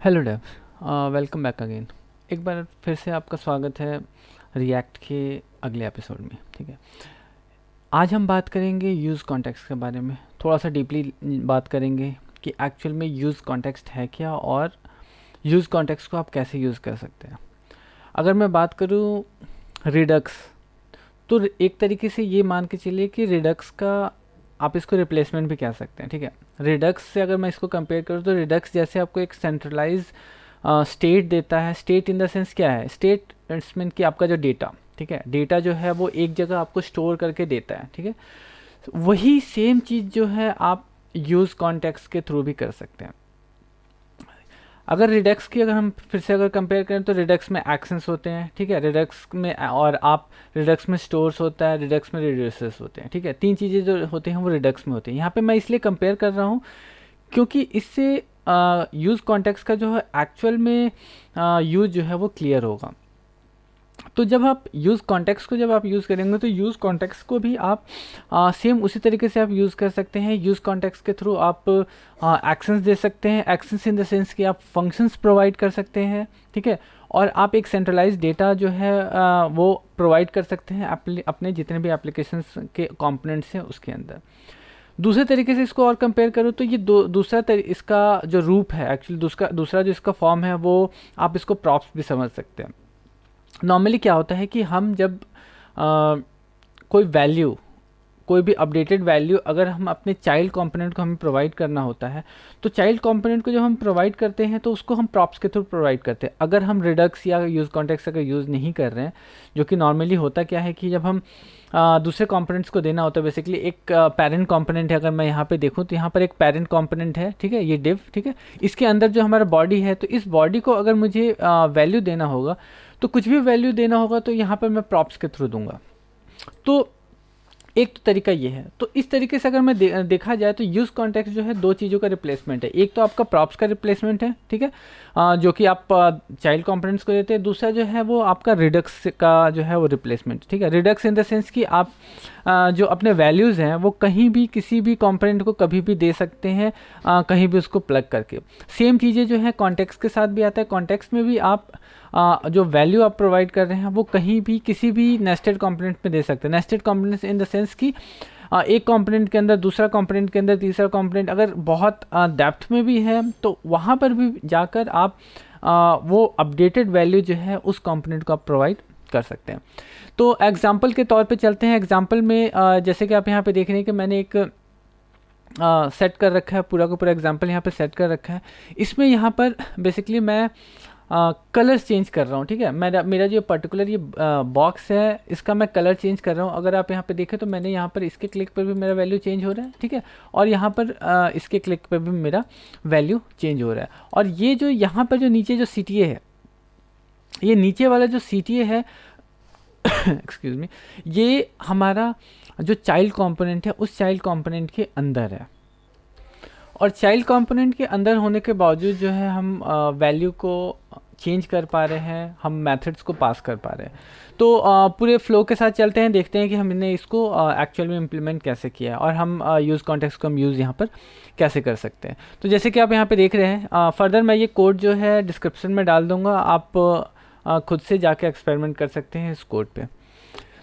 Hello Dave, welcome back again. एक बार फिर से आपका स्वागत है रिएक्ट के अगले एपिसोड में। ठीक है, आज हम बात करेंगे यूज़ कॉन्टेक्स्ट के बारे में, थोड़ा सा डीपली बात करेंगे कि एक्चुअल में यूज़ कॉन्टेक्स्ट है क्या और यूज़ कॉन्टेक्स्ट को आप कैसे यूज़ कर सकते हैं। अगर मैं बात करूँ रिडक्स, तो एक तरीके से ये मान के चलिए कि रिडक्स का आप इसको रिप्लेसमेंट भी कह सकते हैं। ठीक है, रिडक्स से अगर मैं इसको कंपेयर करूँ तो रिडक्स जैसे आपको एक सेंट्रलाइज स्टेट देता है। स्टेट इन द सेंस क्या है, स्टेट मीन कि आपका जो डेटा, ठीक है, डेटा जो है वो एक जगह आपको स्टोर करके देता है। ठीक है, वही सेम चीज़ जो है आप यूज़ कॉन्टेक्स्ट के थ्रू भी कर सकते हैं। अगर रिडक्स की अगर हम फिर से अगर कंपेयर करें तो रिडक्स में एक्शंस होते हैं। ठीक है, रिडक्स में और आप रिडक्स में स्टोर्स होता है, रिडक्स में रिड्यूसर्स होते हैं। ठीक है, तीन चीज़ें जो होते हैं वो रिडक्स में होती हैं। यहाँ पे मैं इसलिए कंपेयर कर रहा हूँ क्योंकि इससे यूज़ कॉन्टेक्स्ट का जो है एक्चुअल में यूज़ जो है वो क्लियर होगा। तो जब आप यूज़ कॉन्टेक्स्ट को जब आप यूज़ करेंगे तो यूज़ कॉन्टेक्स्ट को भी आप सेम उसी तरीके से आप यूज़ कर सकते हैं। यूज़ कॉन्टेक्स्ट के थ्रू आप एक्शंस दे सकते हैं। एक्शंस इन द सेंस कि आप फंक्शंस प्रोवाइड कर सकते हैं। ठीक है, और आप एक सेंट्रलाइज डेटा जो है वो प्रोवाइड कर सकते हैं अपने जितने भी एप्लीकेशंस के कंपोनेंट्स हैं उसके अंदर। दूसरे तरीके से इसको और कंपेयर करूँ तो ये इसका जो रूप है, एक्चुअली दूसरा जो इसका फॉर्म है वो आप इसको प्रॉप्स भी समझ सकते हैं। नॉर्मली क्या होता है कि हम जब कोई वैल्यू, कोई भी अपडेटेड वैल्यू अगर हम अपने चाइल्ड कंपोनेंट को हमें प्रोवाइड करना होता है, तो चाइल्ड कंपोनेंट को जब हम प्रोवाइड करते हैं तो उसको हम प्रॉप्स के थ्रू प्रोवाइड करते हैं। अगर हम रिडक्स या यूज़ कॉन्टेक्स्ट अगर यूज़ नहीं कर रहे हैं, जो कि नॉर्मली होता क्या है कि जब हम दूसरे कंपोनेंट्स को देना होता है, बेसिकली एक पेरेंट कंपोनेंट है। अगर मैं यहाँ पे देखूँ तो यहाँ पर एक पेरेंट कंपोनेंट है। ठीक है, ये डिव, ठीक है, इसके अंदर जो हमारा बॉडी है, तो इस बॉडी को अगर मुझे वैल्यू देना होगा, तो कुछ भी वैल्यू देना होगा तो यहाँ पर मैं प्रॉप्स के थ्रू दूंगा। तो एक तो तरीका ये है। तो इस तरीके से अगर मैं देखा जाए तो यूज़ कॉन्टेक्स्ट जो है दो चीज़ों का रिप्लेसमेंट है। एक तो आपका प्रॉप्स का रिप्लेसमेंट है, ठीक है, जो कि आप चाइल्ड कंपोनेंट्स को देते हैं। दूसरा जो है वो आपका रिडक्स का जो है वो रिप्लेसमेंट। ठीक है, रिडक्स इन द सेंस कि आप जो अपने वैल्यूज़ हैं वो कहीं भी किसी भी कंपोनेंट को कभी भी दे सकते हैं, कहीं भी उसको प्लग करके। सेम चीज़ें जो है कॉन्टेक्स्ट के साथ भी आता है। कॉन्टेक्स्ट में भी आप जो वैल्यू आप प्रोवाइड कर रहे हैं वो कहीं भी किसी भी नेस्टेड कंपोनेंट में दे सकते हैं। Nested components in the sense कि एक कंपोनेंट के अंदर दूसरा कंपोनेंट के अंदर तीसरा कंपोनेंट अगर बहुत डेप्थ में भी है तो वहाँ पर भी जाकर आप वो अपडेटेड वैल्यू जो है उस कंपोनेंट को आप प्रोवाइड कर सकते हैं। तो एग्जांपल के तौर पे चलते हैं। एग्जांपल में जैसे कि आप यहाँ पे देख रहे हैं कि मैंने एक सेट कर रखा है, पूरा का पूरा एग्जांपल यहाँ पे सेट कर रखा है। इसमें यहाँ पर बेसिकली मैं कलर्स चेंज कर रहा हूँ। ठीक है, मेरा जो पर्टिकुलर ये बॉक्स है इसका मैं कलर चेंज कर रहा हूँ। अगर आप यहाँ पे देखें तो मैंने यहाँ पर इसके क्लिक पर भी मेरा वैल्यू चेंज हो रहा है। ठीक है, और यहाँ पर इसके क्लिक पर भी मेरा वैल्यू चेंज हो रहा है। और ये जो यहाँ पर जो नीचे जो CTA है, ये नीचे वाला जो CTA है एक्सक्यूज़ मी, ये हमारा जो चाइल्ड कंपोनेंट है उस चाइल्ड कंपोनेंट के अंदर है। और चाइल्ड कंपोनेंट के अंदर होने के बावजूद जो है हम वैल्यू को चेंज कर पा रहे हैं, हम मेथड्स को पास कर पा रहे हैं। तो पूरे फ्लो के साथ चलते हैं, देखते हैं कि हमने इसको एक्चुअल में इम्प्लीमेंट कैसे किया है और हम यूज़ कॉन्टेक्स्ट को हम यूज़ यहाँ पर कैसे कर सकते हैं। तो जैसे कि आप यहाँ पे देख रहे हैं, फर्दर मैं ये कोड जो है डिस्क्रिप्शन में डाल दूँगा, आप खुद से जाके एक्सपेरिमेंट कर सकते हैं इस कोड पे।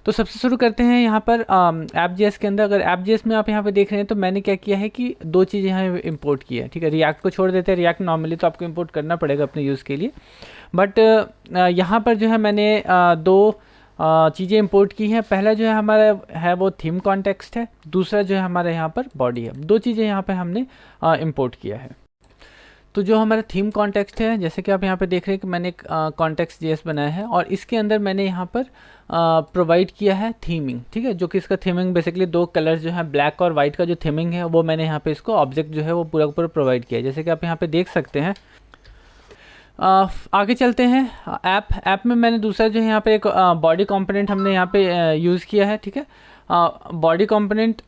तो सबसे शुरू करते हैं यहाँ पर ऐप.js के अंदर। अगर ऐप.js में आप यहाँ पे देख रहे हैं तो मैंने क्या किया है कि दो चीज़ें यहाँ इंपोर्ट की है। ठीक है, रिएक्ट को छोड़ देते हैं। रिएक्ट नॉर्मली तो आपको इंपोर्ट करना पड़ेगा अपने यूज़ के लिए, बट यहाँ पर जो है मैंने दो चीज़ें इंपोर्ट की हैं। पहला जो है हमारा है वो थीम कॉन्टेक्स्ट है, दूसरा जो है हमारे यहाँ पर बॉडी है। दो चीज़ें यहाँ पर हमने इंपोर्ट किया है। तो जो हमारा थीम कॉन्टेक्स्ट है, जैसे कि आप यहाँ पे देख रहे हैं कि मैंने एक कॉन्टेक्स्ट JS बनाया है और इसके अंदर मैंने यहाँ पर प्रोवाइड किया है थीमिंग। ठीक है, जो कि इसका थीमिंग बेसिकली दो कलर्स जो है ब्लैक और वाइट का जो थीमिंग है वो मैंने यहाँ पे इसको ऑब्जेक्ट जो है वो पूरा पूरा प्रोवाइड किया है, जैसे कि आप यहाँ पे देख सकते हैं। आगे चलते हैं। ऐप में मैंने दूसरा जो है यहाँ पे एक बॉडी कंपोनेंट हमने यहाँ पे यूज़ किया है। ठीक है, बॉडी कंपोनेंट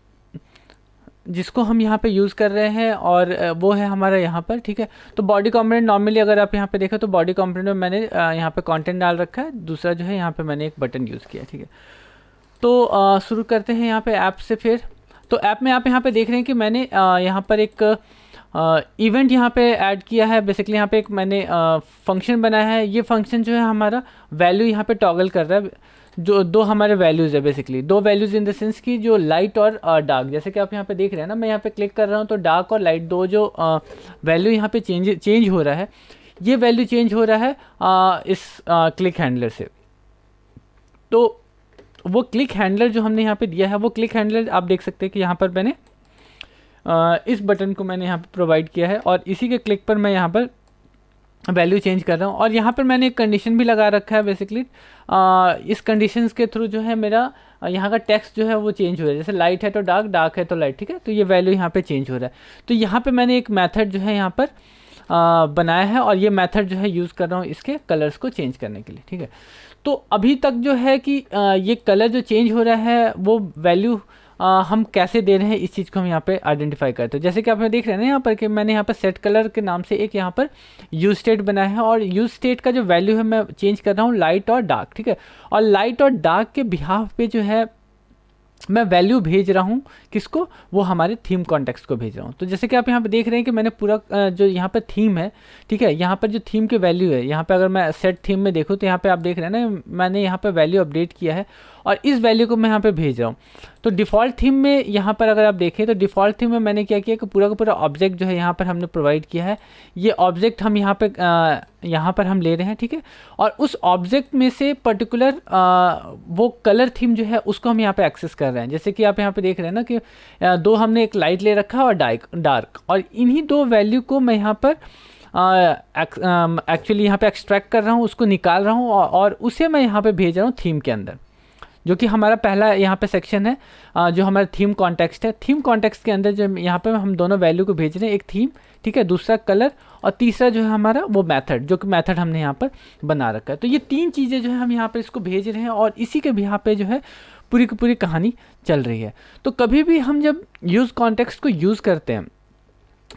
जिसको हम यहाँ पे यूज़ कर रहे हैं और वो है हमारा यहाँ पर। ठीक है, तो बॉडी कंपोनेंट नॉर्मली अगर आप यहाँ पे देखें तो बॉडी कंपोनेंट में मैंने यहाँ पे कंटेंट डाल रखा है, दूसरा जो है यहाँ पे मैंने एक बटन यूज़ किया है। ठीक है, तो शुरू करते हैं यहाँ पे ऐप से। फिर तो ऐप में आप यहाँ पे देख रहे हैं कि मैंने यहाँ पर एक इवेंट यहाँ पे ऐड किया है। बेसिकली यहाँ पे एक मैंने फंक्शन बनाया है। ये फंक्शन जो है हमारा वैल्यू यहाँ पे टॉगल कर रहा है। जो दो हमारे वैल्यूज़ है, बेसिकली दो वैल्यूज़ इन द सेंस की जो लाइट और डार्क, जैसे कि आप यहाँ पे देख रहे हैं ना, मैं यहाँ पे क्लिक कर रहा हूँ तो डार्क और लाइट दो जो वैल्यू यहाँ पे चेंज हो रहा है, ये वैल्यू चेंज हो रहा है इस क्लिक हैंडलर से। तो वो क्लिक हैंडलर जो हमने यहाँ पे दिया है, वो क्लिक हैंडलर आप देख सकते हैं कि यहाँ पर मैंने इस बटन को मैंने यहाँ पे प्रोवाइड किया है और इसी के क्लिक पर मैं यहाँ पर वैल्यू चेंज कर रहा हूँ। और यहाँ पर मैंने एक कंडीशन भी लगा रखा है। बेसिकली इस कंडीशंस के थ्रू जो है मेरा यहाँ का टेक्स्ट जो है वो चेंज हो रहा है। जैसे लाइट है तो डार्क, डार्क है तो लाइट, ठीक है, तो ये वैल्यू यहाँ पे चेंज हो रहा है। तो यहाँ पे मैंने एक मेथड जो है यहाँ पर बनाया है और ये मेथड जो है यूज़ कर रहा हूँ इसके कलर्स को चेंज करने के लिए, ठीक है। तो अभी तक जो है कि ये कलर जो चेंज हो रहा है वो वैल्यू हम कैसे दे रहे हैं, इस चीज़ को हम यहाँ पे आइडेंटिफाई करते हैं। जैसे कि आप देख रहे हैं ना यहाँ पर कि मैंने यहाँ पर सेट कलर के नाम से एक यहाँ पर यूज स्टेट बनाया है और यूज स्टेट का जो वैल्यू है मैं चेंज कर रहा हूँ लाइट और डार्क, ठीक है। और लाइट और डार्क के बिहाफ पे जो है मैं वैल्यू भेज रहा हूँ किसको, वो हमारे थीम कॉन्टेक्स्ट को भेज रहा हूँ। तो जैसे कि आप यहाँ पे देख रहे हैं कि मैंने पूरा जो यहाँ पर थीम है, ठीक है, यहाँ पर जो थीम की वैल्यू है, यहाँ पे अगर मैं सेट थीम में देखूँ तो यहाँ पे आप देख रहे हैं ना, मैंने यहाँ पे वैल्यू अपडेट किया है और इस वैल्यू को मैं यहाँ पे भेज रहा हूँ। तो डिफ़ॉल्ट थीम में यहाँ पर अगर आप देखें तो डिफ़ॉल्ट थीम में मैंने क्या किया कि पूरा का पूरा ऑब्जेक्ट जो है यहाँ पर हमने प्रोवाइड किया है। ये ऑब्जेक्ट हम यहाँ पर हम ले रहे हैं, ठीक है। और उस ऑब्जेक्ट में से पर्टिकुलर वो कलर थीम जो है उसको हम यहाँ पे एक्सेस कर रहे हैं। जैसे कि आप यहाँ पे देख रहे हैं ना कि दो हमने एक लाइट ले रखा है और डार्क, और इन्हीं दो वैल्यू को मैं यहाँ पर एक्चुअली यहाँ पे एक्सट्रैक्ट कर रहा हूँ, उसको निकाल रहा हूँ और उसे मैं यहाँ पे भेज रहा हूँ थीम के अंदर, जो कि हमारा पहला यहाँ पे सेक्शन है जो हमारा थीम कॉन्टेक्स्ट है। थीम कॉन्टेक्स्ट के अंदर जो यहाँ पे हम दोनों वैल्यू को भेज रहे हैं, एक थीम, ठीक है, दूसरा कलर और तीसरा जो है हमारा वो मेथड, जो कि मेथड हमने यहाँ पर बना रखा है। तो ये तीन चीज़ें जो है हम यहाँ पर इसको भेज रहे हैं और इसी के यहाँ पे जो है पूरी की पूरी कहानी चल रही है। तो कभी भी हम जब यूज़ कॉन्टेक्स्ट को यूज़ करते हैं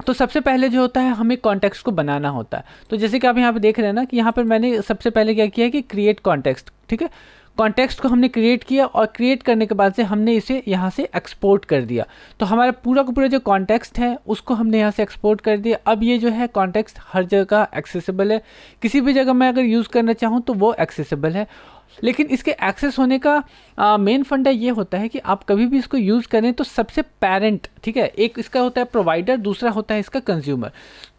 तो सबसे पहले जो होता है हमें कॉन्टेक्स्ट को बनाना होता है। तो जैसे कि आप यहाँ पे देख रहे हैं ना कि यहाँ पर मैंने सबसे पहले क्या किया है कि क्रिएट कॉन्टेक्स्ट, ठीक है, कॉन्टेक्स्ट को हमने क्रिएट किया और क्रिएट करने के बाद से हमने इसे यहाँ से एक्सपोर्ट कर दिया। तो हमारा पूरा का पूरा जो कॉन्टेक्स्ट है उसको हमने यहाँ से एक्सपोर्ट कर दिया। अब ये जो है कॉन्टेक्स्ट हर जगह एक्सेसिबल है, किसी भी जगह मैं अगर यूज़ करना चाहूँ तो वो एक्सेसिबल है। लेकिन इसके एक्सेस होने का मेन फंडा ये होता है कि आप कभी भी इसको यूज़ करें तो सबसे पेरेंट, ठीक है, एक इसका होता है प्रोवाइडर, दूसरा होता है इसका कंज्यूमर।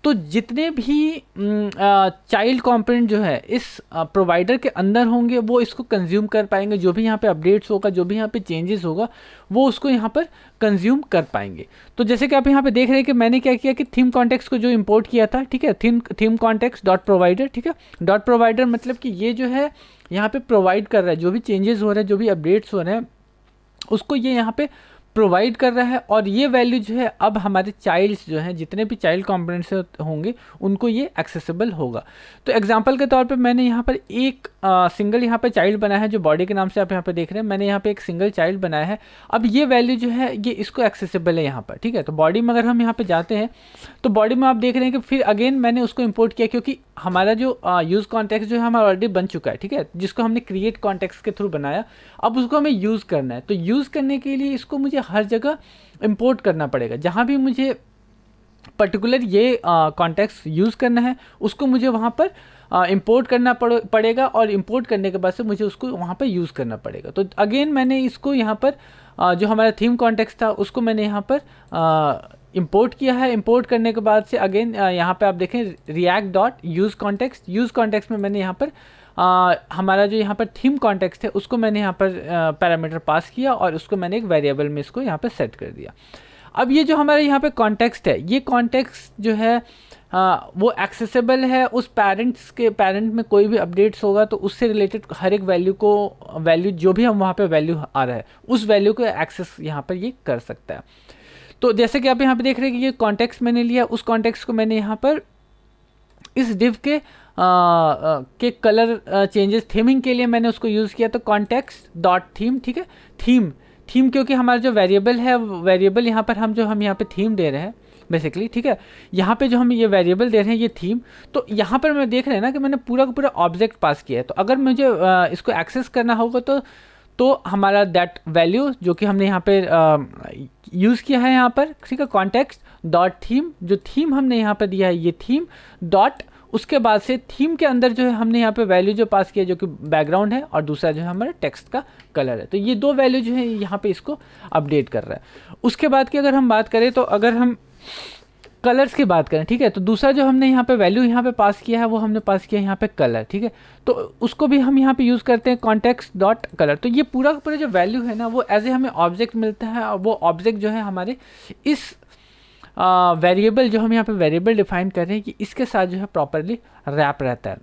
तो जितने भी चाइल्ड कंपोनेंट जो है इस प्रोवाइडर के अंदर होंगे वो इसको कंज्यूम कर पाएंगे। जो भी यहाँ पे अपडेट्स होगा, जो भी यहाँ पे चेंजेस होगा, वो उसको यहाँ पर कंज्यूम कर पाएंगे। तो जैसे कि आप यहाँ पे देख रहे हैं कि मैंने क्या किया कि थीम कॉन्टेक्स्ट को जो इंपोर्ट किया था, ठीक है, थीम कॉन्टेक्स्ट डॉट प्रोवाइडर, ठीक है, डॉट प्रोवाइडर मतलब कि ये जो है यहाँ पे प्रोवाइड कर रहा है, जो भी चेंजेस हो रहे हैं, जो भी अपडेट्स हो रहे हैं, उसको ये यहाँ पे प्रोवाइड कर रहा है। और ये वैल्यू जो है अब हमारे चाइल्ड्स जो हैं, जितने भी चाइल्ड कंपोनेंट्स होंगे उनको ये एक्सेसिबल होगा। तो एग्जांपल के तौर पे मैंने यहाँ पर एक सिंगल यहाँ पे चाइल्ड बनाया है, जो बॉडी के नाम से आप यहाँ पे देख रहे हैं। मैंने यहाँ पे एक सिंगल चाइल्ड बनाया है। अब ये वैल्यू जो है ये इसको एक्सेसिबल है यहाँ पर, ठीक है। तो बॉडी में अगर हम यहाँ पे जाते हैं तो बॉडी में आप देख रहे हैं कि फिर अगेन मैंने उसको इम्पोर्ट किया, क्योंकि हमारा जो यूज़ कॉन्टेक्स्ट जो है हमारा ऑलरेडी बन चुका है, ठीक है, जिसको हमने क्रिएट कॉन्टेक्स्ट के थ्रू बनाया। अब उसको हमें यूज़ करना है। तो यूज़ करने के लिए इसको मुझे हर जगह इंपोर्ट करना पड़ेगा। जहाँ भी मुझे पर्टिकुलर ये कॉन्टेक्स्ट यूज़ करना है उसको मुझे वहाँ पर इंपोर्ट करना पड़ेगा और इंपोर्ट करने के बाद से मुझे उसको वहाँ पर यूज़ करना पड़ेगा। तो अगेन मैंने इसको यहाँ पर जो हमारा थीम कॉन्टेक्स्ट था उसको मैंने यहाँ पर इंपोर्ट किया है। इंपोर्ट करने के बाद से अगेन यहाँ पे आप देखें रिएक्ट डॉट यूज़ कॉन्टेक्स्ट में मैंने यहाँ पर हमारा जो यहाँ पर थीम कॉन्टेक्स्ट है उसको मैंने यहाँ पर पैरामीटर पास किया और उसको मैंने एक वेरिएबल में इसको यहाँ पर सेट कर दिया। अब ये जो हमारे यहाँ पे कॉन्टेक्स्ट है, ये कॉन्टेक्स्ट जो है वो एक्सेसिबल है। उस पेरेंट में कोई भी अपडेट्स होगा तो उससे रिलेटेड हर एक वैल्यू जो भी हम वहाँ पे वैल्यू आ रहा है उस वैल्यू को एक्सेस यहाँ पर ये कर सकता है। तो जैसे कि आप यहाँ पे देख रहे हैं कि ये कॉन्टेक्स्ट मैंने लिया, उस कॉन्टेक्स्ट को मैंने यहाँ पर इस डिव के कलर चेंजेस थीमिंग के लिए मैंने उसको यूज़ किया। तो कॉन्टेक्स्ट डॉट थीम, ठीक है, थीम क्योंकि हमारा जो वेरिएबल है, वेरिएबल यहाँ पर हम यहाँ पे थीम दे रहे हैं बेसिकली, ठीक है, यहाँ पे जो हम ये वेरिएबल दे रहे हैं ये थीम। तो यहाँ पर मैं देख रहे हैं ना कि मैंने पूरा का पूरा ऑब्जेक्ट पास किया है। तो अगर मुझे इसको एक्सेस करना होगा तो हमारा दैट वैल्यू जो कि हमने यहाँ पे यूज़ किया है यहाँ पर, ठीक है, कॉन्टेक्स्ट डॉट थीम, जो थीम हमने यहाँ पर दिया है ये थीम डॉट, उसके बाद से थीम के अंदर जो है हमने यहाँ पे वैल्यू जो पास किया जो कि बैकग्राउंड है, और दूसरा जो है हमारा टेक्स्ट का कलर है। तो ये दो वैल्यू जो है यहाँ पे इसको अपडेट कर रहा है। उसके बाद की अगर हम बात करें, तो अगर हम कलर्स की बात करें, ठीक है, तो दूसरा जो हमने यहाँ पे वैल्यू यहाँ पे पास किया है वो हमने पास किया यहाँ पे कलर, ठीक है, तो उसको भी हम यहाँ पे यूज़ करते हैं कॉन्टेक्स्ट डॉट कलर। तो ये पूरा का पूरा जो वैल्यू है ना वो एज ए हमें ऑब्जेक्ट मिलता है, और वो ऑब्जेक्ट जो है हमारे इस वेरिएबल जो हम यहाँ पे वेरिएबल डिफाइन कर रहे हैं कि इसके साथ जो है प्रॉपरली रैप रहता है।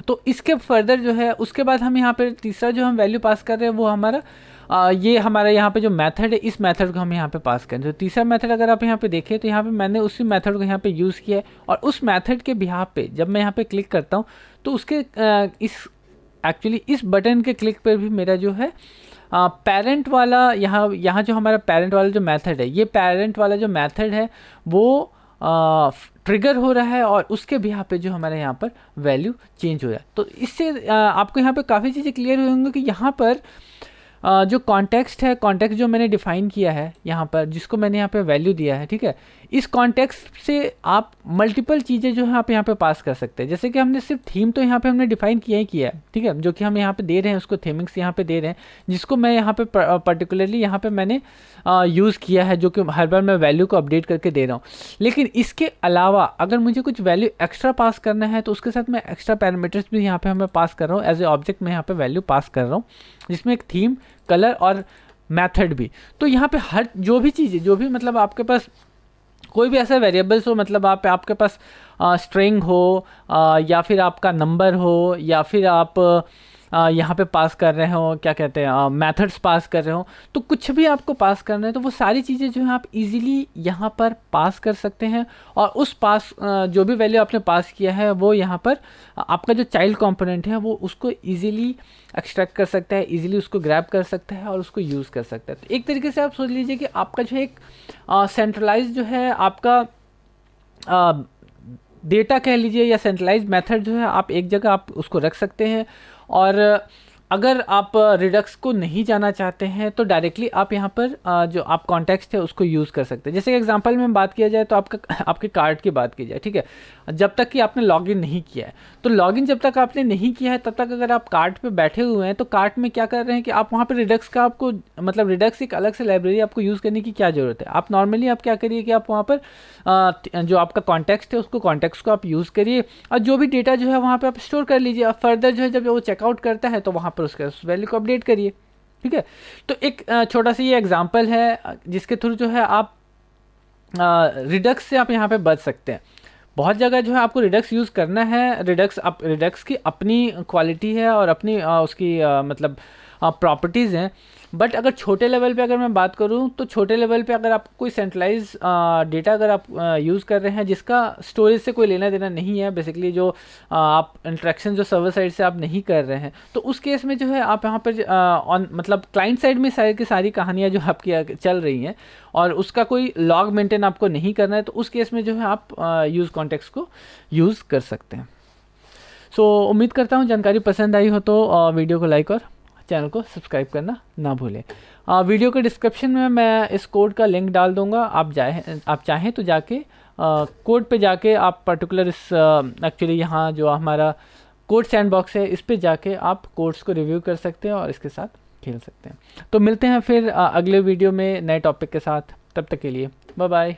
तो इसके फर्दर जो है उसके बाद हम यहाँ पे तीसरा जो हम वैल्यू पास कर रहे हैं वो हमारा ये हमारा यहाँ पे जो मेथड है, इस मेथड को हम यहाँ पे पास करें। तो तीसरा मेथड अगर आप यहाँ पे देखें तो यहाँ पे मैंने उसी मेथड को यहाँ पे यूज़ किया है, और उस मेथड के बिहाफ पे जब मैं यहाँ पे क्लिक करता हूँ तो उसके एक्चुअली इस बटन के क्लिक पर भी मेरा जो है पेरेंट वाला यहाँ जो हमारा पेरेंट वाला जो मेथड है, ये पेरेंट वाला जो मेथड है वो ट्रिगर हो रहा है, और उसके भी यहाँ पे जो हमारे यहाँ पर वैल्यू चेंज हो रहा है। तो इससे आपको यहाँ पे काफ़ी चीज़ें क्लियर होंगी कि यहाँ पर जो कॉन्टेक्स्ट है, कॉन्टेक्स्ट जो मैंने डिफ़ाइन किया है यहाँ पर, जिसको मैंने यहाँ पे वैल्यू दिया है, ठीक है, इस कॉन्टेक्स्ट से आप मल्टीपल चीज़ें जो है आप यहाँ पे पास कर सकते हैं। जैसे कि हमने सिर्फ थीम तो यहाँ पे हमने डिफ़ाइन किया ही किया है, ठीक है, जो कि हम यहाँ पे दे रहे हैं उसको थीमिंग्स यहाँ पे दे रहे हैं, जिसको मैं यहाँ पे पर्टिकुलरली यहाँ पे मैंने यूज़ किया है, जो कि हर बार मैं वैल्यू को अपडेट करके दे रहा हूँ। लेकिन इसके अलावा अगर मुझे कुछ वैल्यू एक्स्ट्रा पास करना है तो उसके साथ मैं एक्स्ट्रा पैरामीटर्स भी यहाँ पे मैं पास कर रहा हूँ, एज ए ऑब्जेक्ट मैं यहाँ पे वैल्यू पास कर रहा हूँ, जिसमें एक थीम, कलर और मेथड भी। तो यहाँ पे हर जो भी चीज़ें, जो भी मतलब आपके पास कोई भी ऐसा वेरिएबल्स हो, मतलब आपके पास स्ट्रिंग हो, या फिर आपका नंबर हो, या फिर आप यहाँ पे पास कर रहे हो, क्या कहते हैं, मेथड्स पास कर रहे हो, तो कुछ भी आपको पास करना है तो वो सारी चीज़ें जो है आप इजीली यहाँ पर पास कर सकते हैं। और उस जो भी वैल्यू आपने पास किया है वो यहाँ पर आपका जो चाइल्ड कंपोनेंट है वो उसको इजीली एक्सट्रैक्ट कर सकता है, इजीली उसको ग्रैब कर सकता है और उसको यूज़ कर सकता है। तो एक तरीके से आप सोच लीजिए कि आपका जो है एक सेंट्रलाइज जो है आपका डेटा कह लीजिए, या सेंट्रलाइज मेथड जो है आप एक जगह आप उसको रख सकते हैं। और अगर आप रिडक्स को नहीं जाना चाहते हैं तो डायरेक्टली आप यहाँ पर जो आप कॉन्टेक्स्ट है उसको यूज़ कर सकते हैं। जैसे कि एग्जांपल में बात किया जाए तो आपके कार्ड की बात की जाए, ठीक है, जब तक कि आपने लॉगिन नहीं किया है, तो लॉगिन जब तक आपने नहीं किया है तब तक अगर आप कार्ड पे बैठे हुए हैं तो कार्ड में क्या कर रहे हैं कि आप वहाँ पर रिडक्स का आपको मतलब रिडक्स एक अलग से लाइब्रेरी आपको यूज़ करने की क्या ज़रूरत है। आप नॉर्मली आप क्या करिए कि आप वहाँ पर जो आपका कॉन्टेक्स्ट है उसको कॉन्टेक्स्ट को आप यूज़ करिए, और जो भी डेटा जो है वहाँ पर आप स्टोर कर लीजिए। और फर्दर जो है जब वो चेकआउट करता है तो वहाँ पर उसका वैल्यू को अपडेट करिए, ठीक है। तो एक छोटा सा ये एग्जांपल है जिसके थ्रू जो है आप रिडक्स से आप यहाँ पे बच सकते हैं। बहुत जगह जो है आपको रिडक्स यूज़ करना है, रिडक्स की अपनी क्वालिटी है और अपनी उसकी मतलब प्रॉपर्टीज़ हैं। बट अगर छोटे लेवल पे अगर मैं बात करूं तो छोटे लेवल पे अगर आप कोई सेंट्रलाइज डेटा अगर आप यूज़ कर रहे हैं जिसका स्टोरेज से कोई लेना देना नहीं है, बेसिकली जो आप इंटरेक्शन जो सर्वर साइड से आप नहीं कर रहे हैं, तो उस केस में जो है आप यहाँ पर मतलब क्लाइंट साइड में सारी की सारी कहानियाँ जो आपकी चल रही हैं और उसका कोई लॉग मेंटेन आपको नहीं करना है, तो उस केस में जो है आप यूज़ कॉन्टेक्स्ट को यूज़ कर सकते हैं। सो उम्मीद करता हूँ जानकारी पसंद आई हो तो वीडियो को लाइक और चैनल को सब्सक्राइब करना ना भूलें। वीडियो के डिस्क्रिप्शन में मैं इस कोड का लिंक डाल दूंगा, आप चाहें तो जाके कोड पे जाके आप पर्टिकुलर इस एक्चुअली यहाँ जो हमारा कोड सैंडबॉक्स है इस पे जाके आप कोड्स को रिव्यू कर सकते हैं और इसके साथ खेल सकते हैं। तो मिलते हैं फिर अगले वीडियो में नए टॉपिक के साथ, तब तक के लिए बाय बाय।